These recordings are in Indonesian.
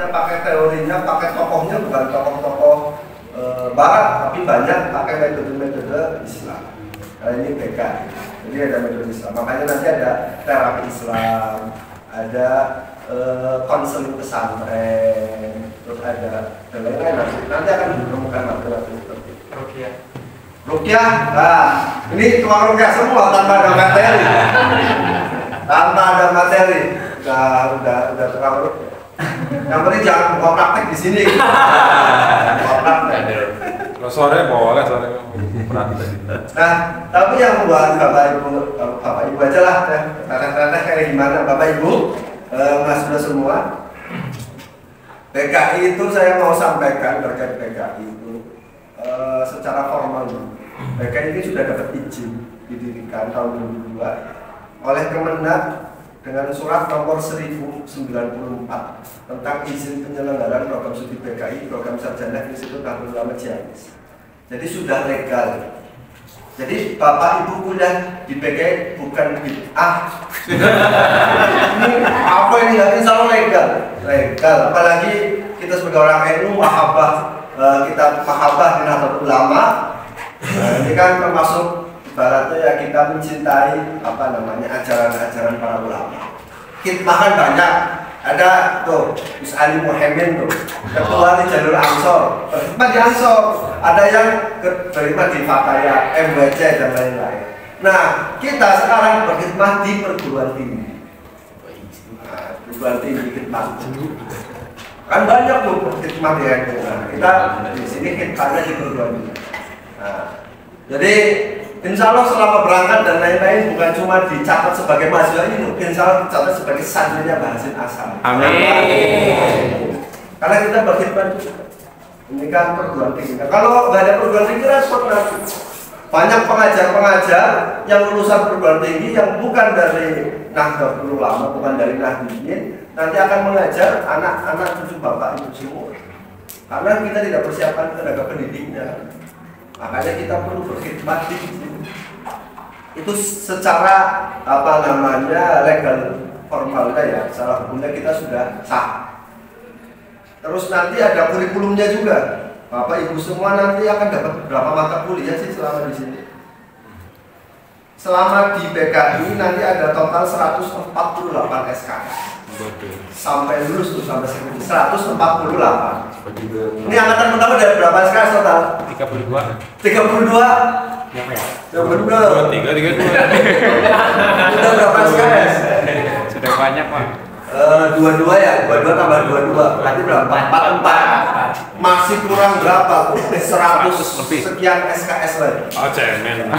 hanya pakai teorinya, pakai tokohnya bukan tokoh-tokoh Barat, tapi banyak pakai metode-metode Islam. Nah, ini BK, jadi ada metode Islam. Makanya nanti ada terapi Islam, ada konseling pesantren, terus ada dan lain-lain. Nanti akan ditemukan materi seperti itu. Rukyah, nah ini tukang rukyah semua tanpa ada materi, tanpa ada materi, udah tukang rukyah. Yang penting jangan buka praktek di sini. Buka praktek. Kalau sore boleh sore praktek. Nah, tapi yang buat bapak ibu aja lah, teteh kayak gimana bapak ibu, mas sudah semua. PKI itu saya mau sampaikan terkait PKI itu secara formal. PKI ini sudah dapat izin didirikan tahun 2002 oleh Kemenag dengan surat nomor 1094 tentang izin penyelenggaraan program studi PKI, program sarjana Institut Nahdlatul Ulama Ciamis. Jadi sudah legal. Jadi bapak ibu kuliah di PKI bukan bid'ah. Ini apa ini? Insya Allah legal. Legal. Apalagi kita sebagai orang NU mahabbah, kita mahabbah di Nahdlatul Ulama. Ini kan termasuk ibaratnya ya kita mencintai ajaran-ajaran para ulama. Khidmah kan banyak. Ada tuh Gus Ali Muhammad tuh, ketua di jalur Ansor, berkhidmat di Ansor. Ada yang berkhidmat di Fataya, MWC dan lain-lain. Nah, kita sekarang berkhidmat di perguruan tinggi. Nah, perguruan tinggi khidmat. Kan banyak tuh berkhidmat di NU. Nah, kita di sini khidmatnya di perguruan tinggi. Nah, jadi insya Allah selama berangkat dan lain-lain bukan cuma dicatat sebagai mahasiswa ini, insya Allah dicatat sebagai santrinya Mbah Hasim Asal. Amin. Karena kita berkhidmat juga. Ini kan perguruan tinggi. Nah, kalau nggak ada perguruan tinggi, repot nanti. Banyak pengajar-pengajar yang lulusan perguruan tinggi yang bukan dari Nahdlatul Ulama, bukan dari Nahdliyin, nanti akan mengajar anak-anak cucu bapak ibu semua. Karena kita tidak persiapkan tenaga pendidiknya. Makanya kita perlu berkhidmat di sini. Itu secara legal formalnya ya, secara hukumnya kita sudah sah. Terus nanti ada kurikulumnya juga. Bapak ibu semua nanti akan dapat berapa mata kuliah sih selama di sini? Selama di PKI nanti ada total 148 SKS. Sampai lulus tuh sampai 148. Ini angkatan pertama dari berapa SKS total? 32. 32. Berapa ya? 32. 32. Sudah berapa SKS? Sudah banyak, Pak. 22 ya, 22 tambah 22 berarti berapa? 44. Masih kurang berapa? 100 lebih. Sekian SKS lagi. Oh, cemen.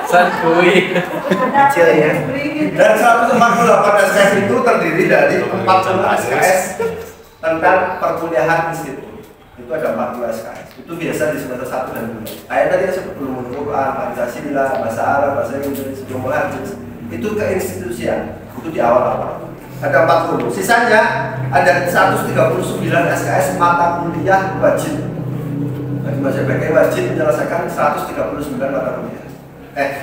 Santuy. Kecil ya. Dan 148 SKS itu terdiri dari 40 SKS tentang perkuliahan institut. Itu ada 40 SKS. Itu biasa di semester 1 dan 2. Kayak tadi saya sebut ulumul Quran, Pancasila, bahasa Arab, bahasa Inggris, jumlah hadis. Itu keinstitusian. Itu di awal-awal. Ada 40. Sisanya ada 139 SKS mata kuliah wajib. Bagi mahasiswa PKI wajib menyelesaikan 139 mata kuliah.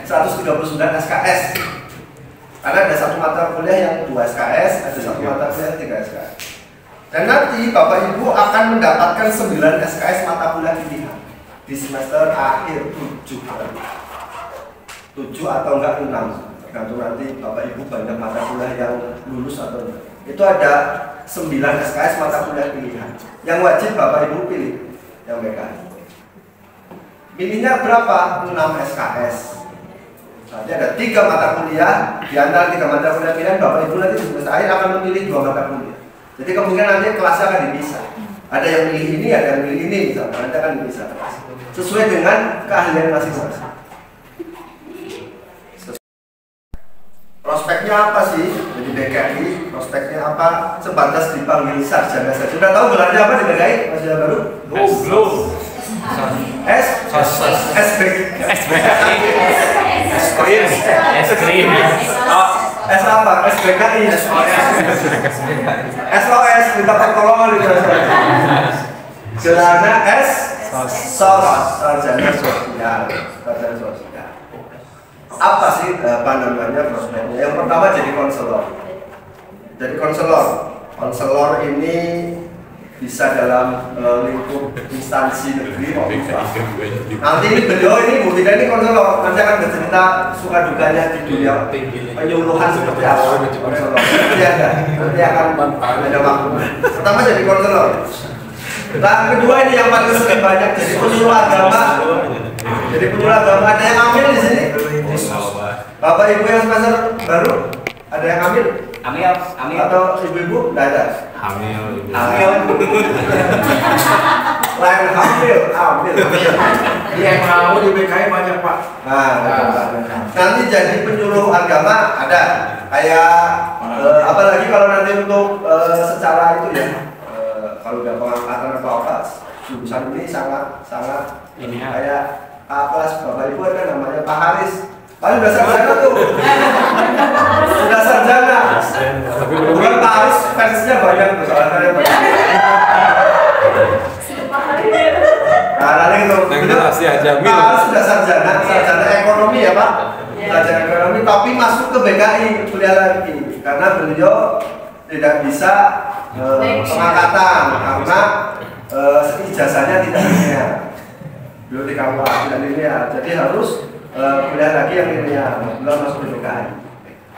139 SKS. Karena ada satu mata kuliah yang 2 SKS, ada satu mata kuliah yang 3 SKS. Dan nanti Bapak Ibu akan mendapatkan 9 SKS mata kuliah pilihan di semester akhir 7 atau enggak 6. Tergantung nanti Bapak Ibu banyak mata kuliah yang lulus atau enggak. Itu ada 9 SKS mata kuliah pilihan. Yang wajib Bapak Ibu pilih yang mereka. Pilihnya berapa? 6 SKS. Nanti ada 3 mata kuliah. Di antara 3 mata kuliah pilihan Bapak Ibu nanti di semester akhir akan memilih 2 mata kuliah. Jadi kemungkinan nanti kelasnya akan dipisah. Ada yang pilih ini, ada yang pilih ini, misalnya nanti akan dipisah sesuai dengan keahlian masing-masing. Prospeknya apa sih? Jadi DKI, prospeknya apa? Sebatas dipanggil sarjana saja. Sudah tahu gelarnya apa di DKI? Masih ada baru? Belum. S apa? SBKI. SOS minta pertolongan itu. Gelarnya SOS, sarjana sosial. Sarjana sosial. Apa sih prospeknya? Yang pertama jadi konselor. Jadi konselor ini bisa dalam lingkup instansi negeri maupun swasta. Nanti beliau ini Bu Vida ini konselor, nanti akan bercerita suka dukanya di dunia penyuluhan seperti apa konselor. Nanti akan ada waktu. Pertama jadi konselor. Nah kedua ini yang paling sering banyak jadi penyuluh agama. Jadi penyuluh agama ada yang ambil di sini. Bapak Ibu yang semester baru ada yang ambil? Ambil. Atau ibu-ibu? Tidak ada. Hamil. Lain ambil. Yang mau di BKI banyak Pak. Nanti jadi penyuluh agama ada. Kayak apalagi kalau nanti untuk secara itu ya, kalau udah pengangkatan atau apa, jurusan ini sangat Ini kayak kelas Bapak Ibu ada namanya Pak Haris. Paling udah sarjana tuh. Udah sarjana. Kebetulan Pak Haris fansnya banyak tuh soalnya banyak. Nah, nanti itu. Pak Haris sudah sarjana ekonomi ya Pak. Sarjana ekonomi tapi masuk ke BKI kuliah lagi karena beliau tidak bisa pengangkatan karena ijazahnya tidak linear. Beliau di KUA tidak linear, jadi harus kuliah lagi yang linear. Beliau masuk ke BKI.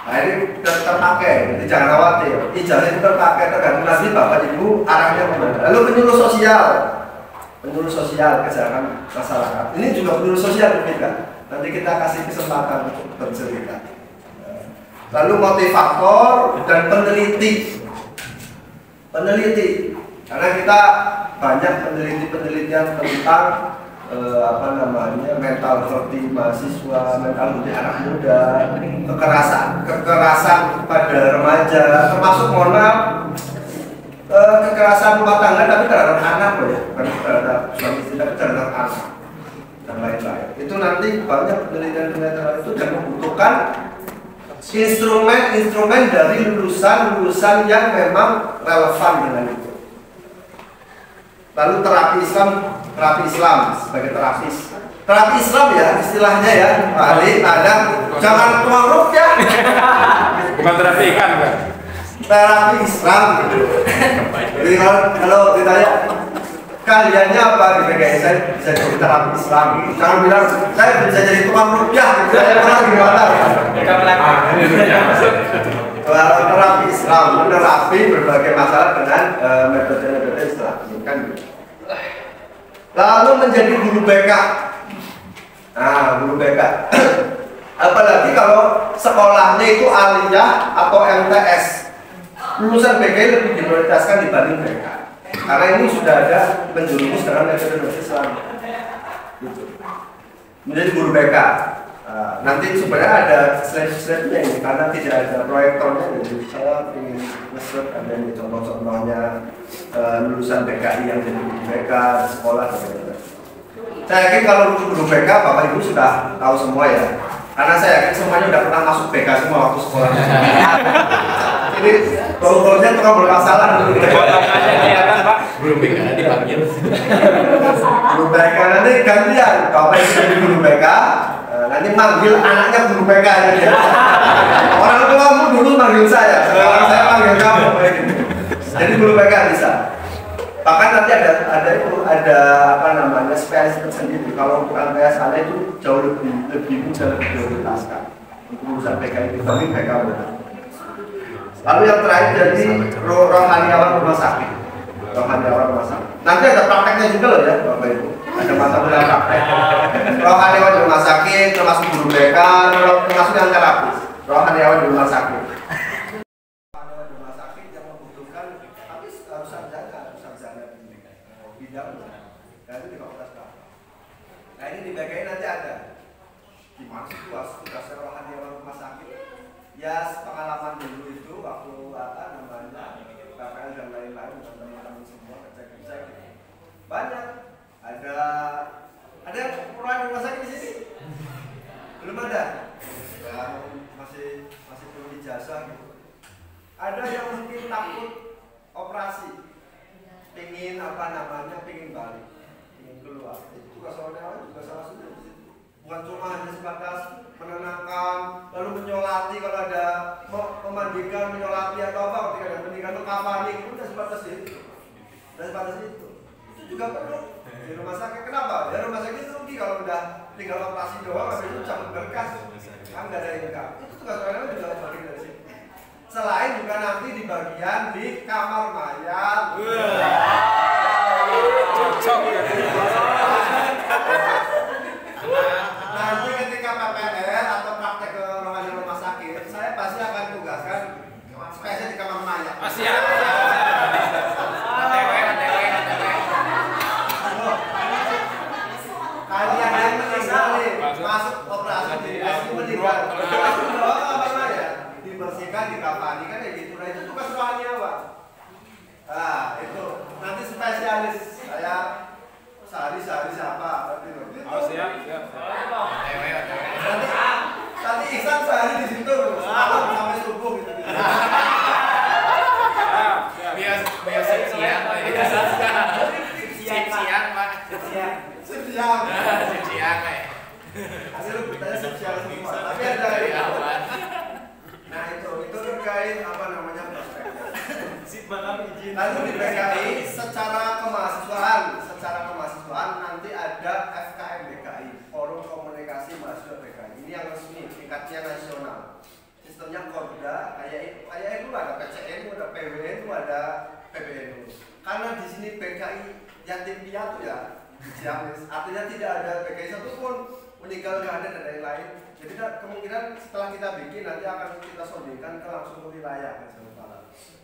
Nah ini terpakai, jadi jangan khawatir. Ijazah itu terpakai tergantung nanti Bapak Ibu arahnya kemana. Lalu penyuluh sosial kesehatan masyarakat. Ini juga penyuluh sosial juga. Nanti kita kasih kesempatan untuk bercerita. Lalu motivator dan peneliti, karena kita banyak penelitian tentang mental health mahasiswa, mental health anak muda, kekerasan pada remaja, termasuk kekerasan rumah tangga tapi terhadap anak loh ya, bukan terhadap suami istri tapi terhadap anak dan lain-lain. Itu nanti banyak penelitian itu dan membutuhkan instrumen dari lulusan yang memang relevan dengan itu. Lalu terapi Islam sebagai terapis. Terapi Islam ya istilahnya ya, Pak Ali, ada jangan tuang rukyah. Bukan terapi ikan kan? Terapi Islam gitu. Jadi kalau ditanya kaliannya apa di BKI, saya bisa jadi terapi Islam. Jangan bilang saya bisa jadi tukang rukyah. Saya pernah gimana? Kalau terapi Islam menerapi berbagai masalah dengan metode-metode Islam, kan? Lalu menjadi guru BK. Nah, guru BK. Apalagi kalau sekolahnya itu aliyah atau MTS. Lulusan BKI lebih diprioritaskan dibanding BK. Karena ini sudah ada menjurumus dengan metode Islam. Gitu. Menjadi guru BK. Nanti sebenarnya ada slide-nya ini karena tidak ada proyektornya, jadi saya ingin nge-slide ada ini contoh-contohnya lulusan BKI yang jadi guru BK di sekolah dan sebagainya. Saya yakin kalau guru BK Bapak Ibu sudah tahu semua ya, karena saya yakin semuanya udah pernah masuk BK semua waktu sekolah. Ini bau-baunya tukang bermasalah. Kelihatan Pak. Belum BK dipanggil. Guru BK nanti gantian, Bapak Ibu jadi guru BK. Nanti manggil anaknya guru BK ya. Orang tuamu dulu manggil saya, sekarang saya panggil kamu. Jadi guru BK bisa. Bahkan nanti ada spesialis tersendiri. Kalau bukan PSAN itu jauh lebih mudah, lebih prioritaskan untuk urusan BK itu. Tapi BK benar. Lalu yang terakhir jadi rohaniawan rumah sakit. Nanti ada prakteknya juga loh ya Bapak Ibu. Ada mata kuliah praktek. Rohaniawan di rumah sakit, termasuk guru BK, termasuk yang terapis. Rohaniawan di rumah sakit. Rohaniawan di rumah sakit yang membutuhkan, tapi harus sarjana di bidang. Dan itu di fakultas apa? Nah ini di BKI nanti ada. Gimana sih tugas rohaniawan rumah sakit? Ya pengalaman dulu itu waktu KPL dan lain-lain teman-teman semua ngecek banyak. Ada perubahan rumah sakit di sini? Belum ada? Ya, masih belum ijazah gitu. Ada yang mungkin takut operasi, pingin pingin balik, pingin keluar. Itu juga salah satu. Bukan cuma hanya sebatas menenangkan, lalu menyolati kalau ada memandikan, menyolati atau apa. Kavani udah sebatas itu. Dan sebatas itu juga perlu di rumah sakit. Kenapa? Ya rumah sakit rugi kalau udah tinggal operasi doang, habis itu cabut berkas, kan nggak ada income. Itu tugas orang juga bagian dari situ. Selain juga nanti di bagian di kamar mayat. Cocok ya. Nanti ketika PPR atau praktek ke rumah sakit, saya pasti akan tugaskan spesial di kamar mayat. Siap. Kalian yang meninggal nih, masuk operasi di ICU meninggal. Langsung bawa ke kamar mayat, dibersihkan, dikafani kan kayak gitu. Nah itu tugas rohani Pak. Nah itu nanti spesialis saya sehari siapa? Siap. Nanti Ihsan sehari di situ, malam sampai subuh gitu. Biar siang, Pak. Siang. Hasil kita siang semua. Tapi ada nah itu terkait apa namanya prospeknya. Lalu di PKI secara kemahasiswaan nanti ada FKM BKI, Forum Komunikasi Mahasiswa BKI. Ini yang resmi, tingkatnya nasional. Sistemnya Korda, kayak itu ada PCNU, ada PWNU, ada PBNU. Karena di sini BKI yatim piatu ya, Ciamis. Artinya tidak ada BKI satupun meninggal nggak ada dan lain-lain. Jadi kemungkinan setelah kita bikin nanti akan kita sondingkan ke langsung ke wilayah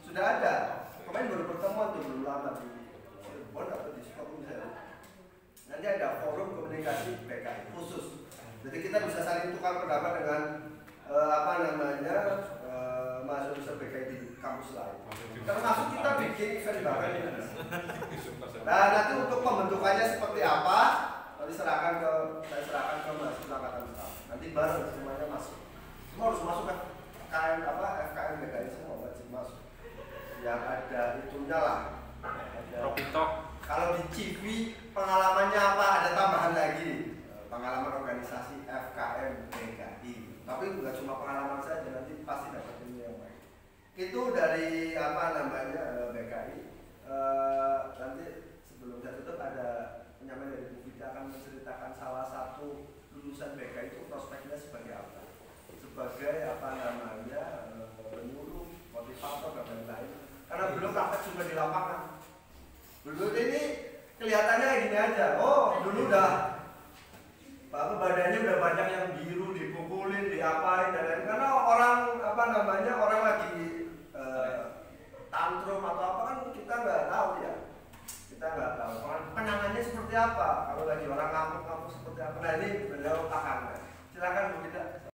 sudah ada. Kemarin baru pertemuan tuh belum lama di Cirebon atau di Sukabumi misalnya. Nanti ada forum komunikasi BKI khusus. Jadi kita bisa saling tukar pendapat dengan mahasiswa BKI di kampus lain. Termasuk kita bikin event bareng. Nah nanti untuk pembentukannya seperti apa? Nanti saya serahkan ke mahasiswa angkatan staf. Nanti bareng semuanya masuk. Semua harus masuk kan? FKM BKI semua wajib masuk. Yang ada itunya lah. Kalau di CV pengalamannya apa? Ada tambahan lagi. Pengalaman organisasi FKM BKI. Tapi bukan cuma pengalaman saja, nanti pasti dapat ilmu yang baik. Itu dari BKI. Nanti sebelum saya tutup ada penyampaian dari Bu Fitri akan menceritakan salah satu lulusan BKI itu prospeknya sebagai apa? Sebagai penyuluh, motivator dan lain-lain. Karena belum praktek juga di lapangan. Dulu ini kelihatannya kayak gini aja. Oh, dulu udah badannya udah banyak yang biru, dipukulin, diapain dan lain. Karena orang lagi tantrum atau apa kan kita nggak tahu ya. Kita nggak tahu penanganannya seperti apa. Kalau lagi orang ngamuk seperti apa. Nah ini beliau pakarnya. Silakan Bu Fitri.